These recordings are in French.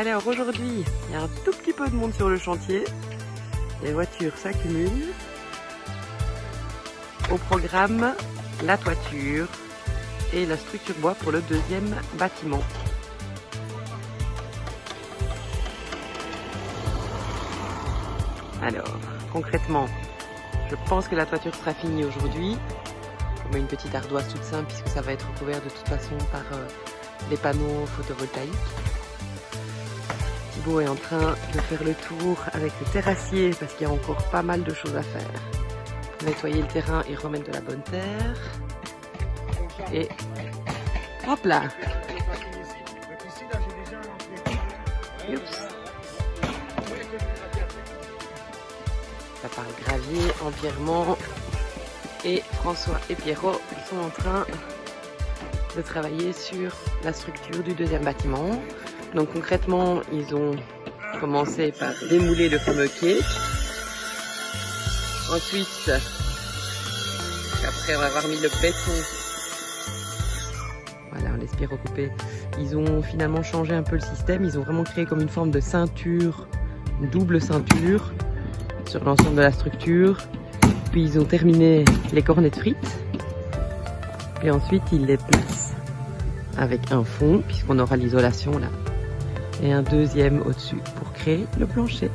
Alors aujourd'hui, il y a un tout petit peu de monde sur le chantier. Les voitures s'accumulent. Au programme, la toiture et la structure bois pour le deuxième bâtiment. Alors, concrètement, je pense que la toiture sera finie aujourd'hui. On met une petite ardoise toute simple puisque ça va être recouvert de toute façon par des panneaux photovoltaïques. Thibaut est en train de faire le tour avec le terrassier parce qu'il y a encore pas mal de choses à faire. Nettoyer le terrain et remettre de la bonne terre. Et hop là. Oups. Ça parle gravier, empierrement. Et François et Pierrot sont en train de travailler sur la structure du deuxième bâtiment. Donc concrètement, ils ont commencé par démouler le fameux quai. Ensuite, après avoir mis le béton, voilà, on laisse Pierrot couper, ils ont finalement changé un peu le système. Ils ont vraiment créé comme une forme de ceinture, une double ceinture sur l'ensemble de la structure. Puis ils ont terminé les cornets de frites. Puis ensuite ils les placent avec un fond, puisqu'on aura l'isolation là. Et un deuxième au-dessus pour créer le plancher.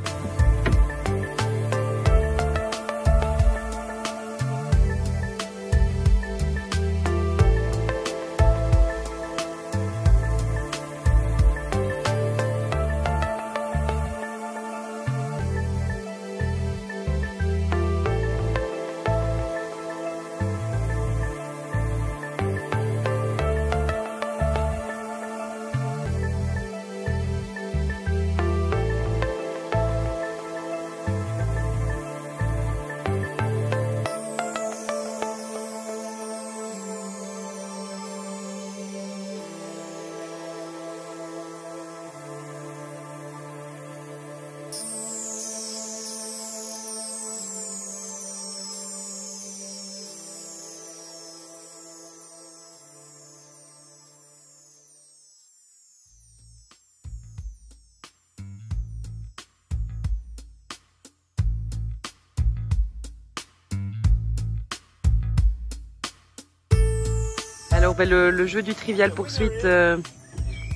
Alors ben, le jeu du trivial poursuite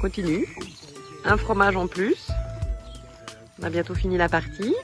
continue. Un fromage en plus. On a bientôt fini la partie.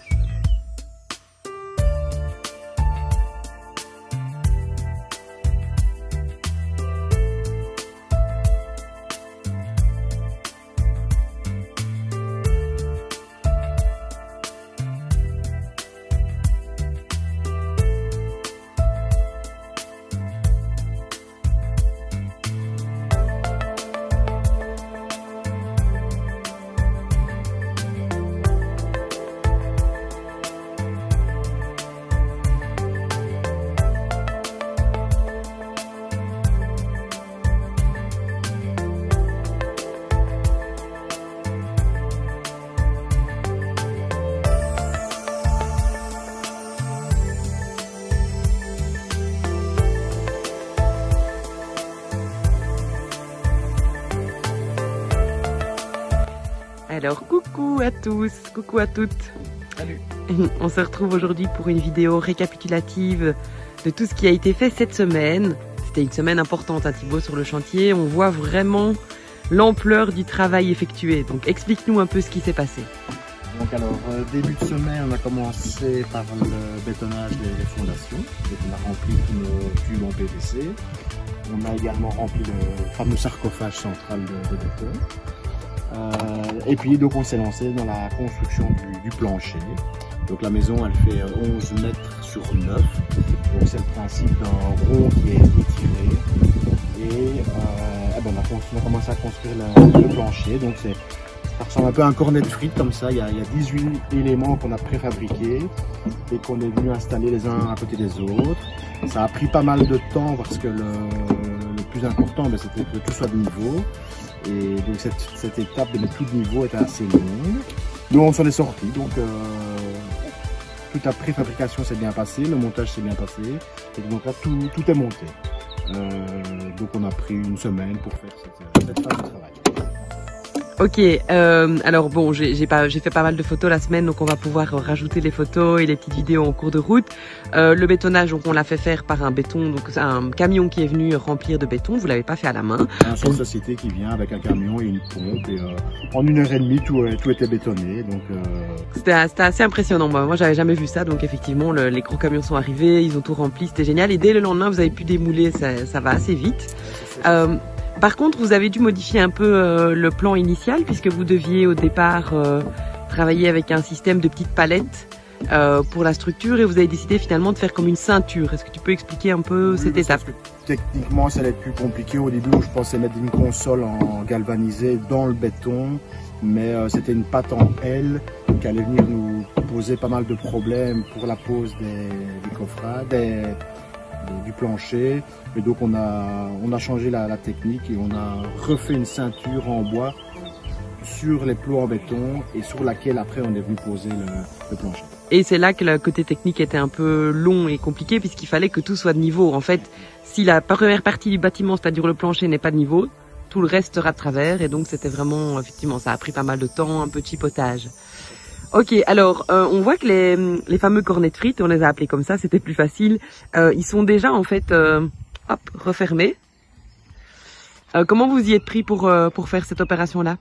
Alors coucou à tous, coucou à toutes. Salut. On se retrouve aujourd'hui pour une vidéo récapitulative de tout ce qui a été fait cette semaine. C'était une semaine importante à Thibaut sur le chantier. On voit vraiment l'ampleur du travail effectué. Donc explique-nous un peu ce qui s'est passé. Donc alors, début de semaine, on a commencé par le bétonnage des fondations. Donc on a rempli tous nos tubes en PVC. On a également rempli le fameux sarcophage central de béton. Et puis donc on s'est lancé dans la construction du plancher. Donc la maison elle fait 11 mètres sur 9. Donc c'est le principe d'un rond qui est étiré. Et ben, on a commencé à construire le plancher. Donc ça ressemble un peu à un cornet de frites comme ça. Il y a 18 éléments qu'on a préfabriqués et qu'on est venu installer les uns à côté des autres. Ça a pris pas mal de temps parce que le plus important c'était que tout soit de niveau. Et donc cette étape de mettre tout de niveau était assez longue. Nous on s'en est sorti, donc toute la préfabrication s'est bien passée, le montage s'est bien passé, et donc là tout est monté. Donc on a pris une semaine pour faire cette phase de travail. Ok, alors bon, j'ai fait pas mal de photos la semaine, donc on va pouvoir rajouter les photos et les petites vidéos en cours de route. Le bétonnage, donc on l'a fait faire par un béton, donc c'est un camion qui est venu remplir de béton. Vous l'avez pas fait à la main. C'est une société qui vient avec un camion et une pompe et en 1h30 tout était bétonné. Donc c'était assez impressionnant. Moi j'avais jamais vu ça, donc effectivement les gros camions sont arrivés, ils ont tout rempli, c'était génial. Et dès le lendemain, vous avez pu démouler, ça va assez vite. Par contre, vous avez dû modifier un peu le plan initial puisque vous deviez au départ travailler avec un système de petites palettes pour la structure et vous avez décidé finalement de faire comme une ceinture. Est-ce que tu peux expliquer un peu cette étape? Techniquement, ça allait être plus compliqué. Au début, je pensais mettre une console en galvanisé dans le béton, mais c'était une pâte en L qui allait venir nous poser pas mal de problèmes pour la pose des coffrets, du plancher. Et donc on a changé la technique et on a refait une ceinture en bois sur les plots en béton et sur laquelle après on est venu poser le plancher. Et c'est là que le côté technique était un peu long et compliqué puisqu'il fallait que tout soit de niveau. En fait, si la première partie du bâtiment, c'est-à-dire le plancher, n'est pas de niveau, tout le reste sera de travers et donc c'était vraiment, effectivement, ça a pris pas mal de temps, un peu de chipotage. Ok, alors on voit que les fameux cornets de frites, on les a appelés comme ça, c'était plus facile. Ils sont déjà en fait refermés. Comment vous y êtes pris pour faire cette opération-là?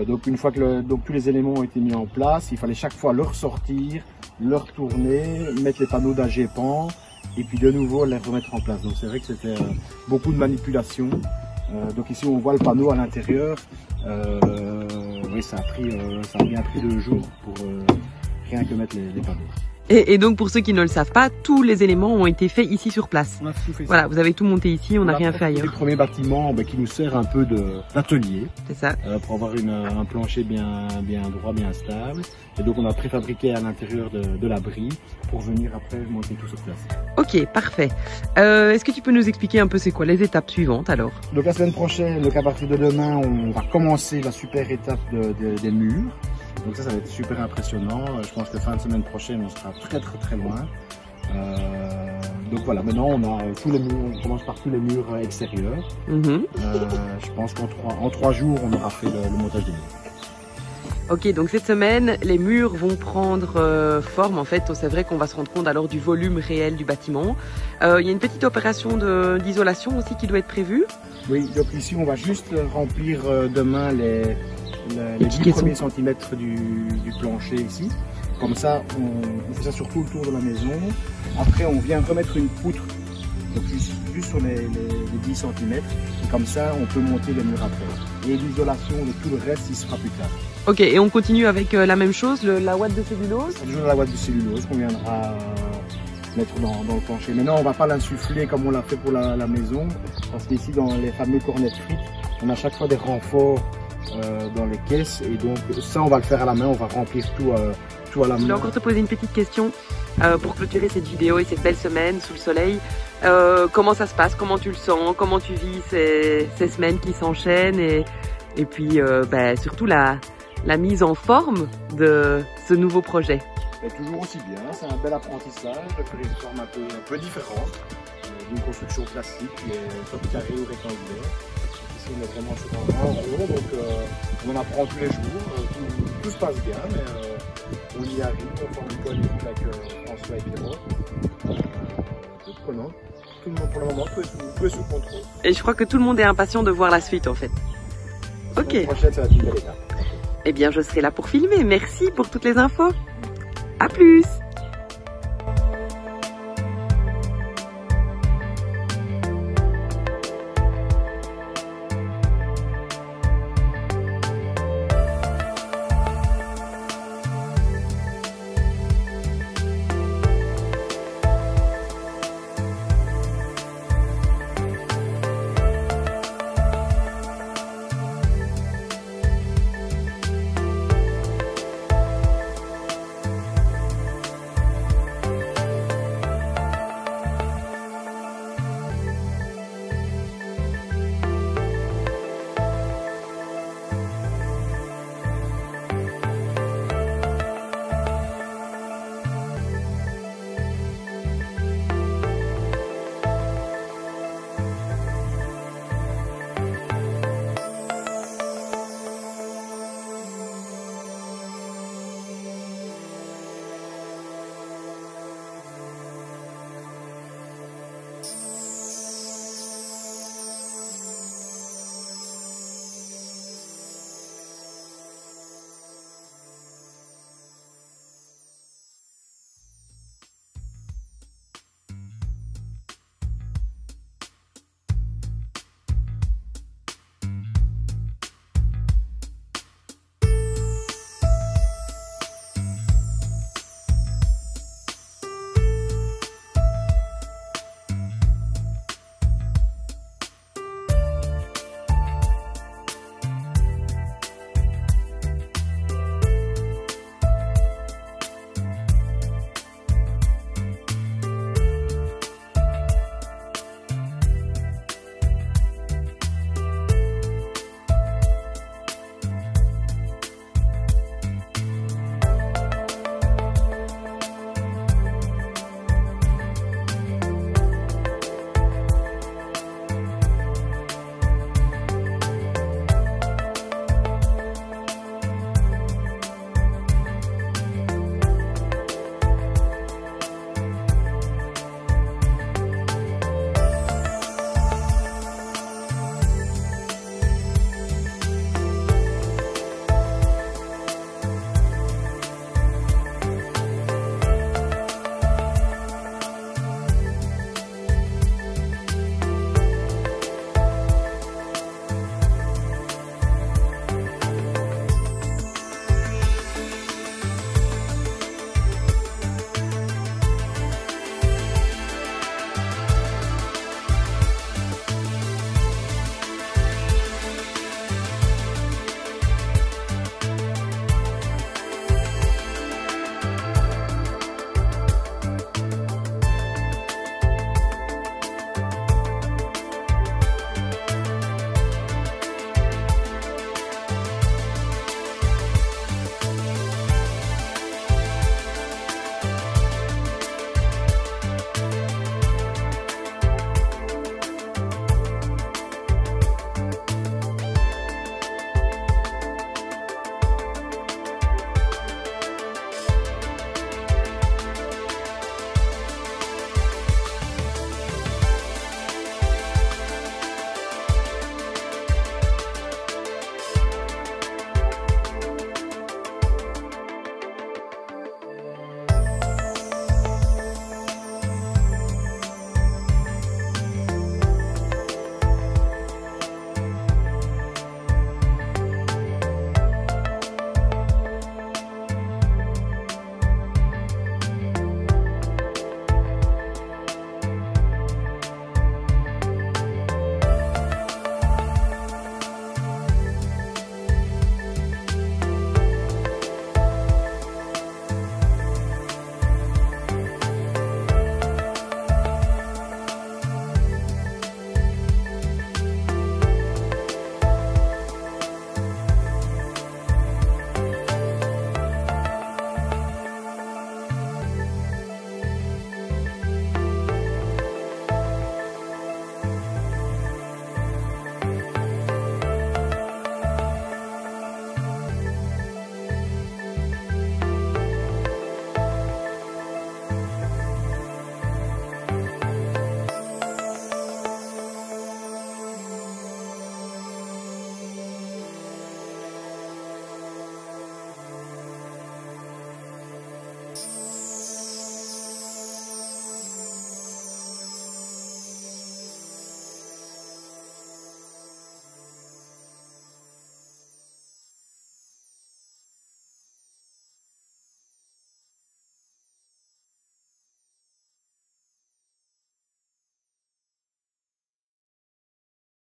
Donc une fois que tous les éléments ont été mis en place, il fallait chaque fois le ressortir, le retourner, mettre les panneaux d'AGPAN et puis de nouveau les remettre en place. Donc c'est vrai que c'était beaucoup de manipulation. Donc ici on voit le panneau à l'intérieur. Oui, ça a bien pris 2 jours pour rien que mettre les panneaux. Et donc pour ceux qui ne le savent pas, tous les éléments ont été faits ici sur place. On a tout fait. Voilà, vous avez tout monté ici, on n'a rien fait ailleurs. C'est le premier bâtiment qui nous sert un peu d'atelier. C'est ça. Pour avoir un plancher bien droit, bien stable. Et donc on a préfabriqué à l'intérieur de l'abri pour venir après monter tout sur place. Ok, parfait. Est-ce que tu peux nous expliquer un peu c'est quoi les étapes suivantes alors? Donc la semaine prochaine, donc à partir de demain, on va commencer la super étape des murs. Donc ça va être super impressionnant. Je pense que fin de semaine prochaine, on sera très loin. Donc voilà, maintenant on a tous les murs, on commence par tous les murs extérieurs. Je pense qu'en 3 jours, on aura fait le montage des murs. Ok, donc cette semaine, les murs vont prendre forme. En fait, c'est vrai qu'on va se rendre compte alors du volume réel du bâtiment. Il y a une petite opération d'isolation aussi qui doit être prévue. Oui, donc ici on va juste remplir demain les 10 premiers centimètres du plancher ici. Comme ça, on fait ça sur tout le tour de la maison. Après, on vient remettre une poutre, donc juste sur les 10 cm. Et comme ça, on peut monter les murs après. Et l'isolation de tout le reste, il se fera plus tard. Ok, et on continue avec la même chose, la ouate de cellulose? Toujours la ouate de cellulose qu'on viendra mettre dans le plancher. Maintenant, on ne va pas l'insuffler comme on l'a fait pour la maison. Parce qu'ici, dans les fameux cornets de frites, on a chaque fois des renforts dans les caisses. Et donc, ça, on va le faire à la main. On va remplir tout à la main. Je vais encore te poser une petite question pour clôturer cette vidéo et cette belle semaine sous le soleil. Comment ça se passe? Comment tu le sens? Comment tu vis ces semaines qui s'enchaînent? Et puis, surtout la mise en forme de ce nouveau projet. Toujours aussi bien, c'est un bel apprentissage, de faire une forme un peu différente d'une construction classique, soit carré ou rectangulaire. Ici on est vraiment sur un rond, donc on en apprend tous les jours, tout se passe bien, mais on y arrive, on forme une bonne équipe avec François et Pierrot. Donc prenons, tout le monde pour le moment, tout est sous contrôle. Et je crois que tout le monde est impatient de voir la suite en fait. Ok. La prochaine, ça va être une belle étape. Eh bien, je serai là pour filmer. Merci pour toutes les infos. À plus!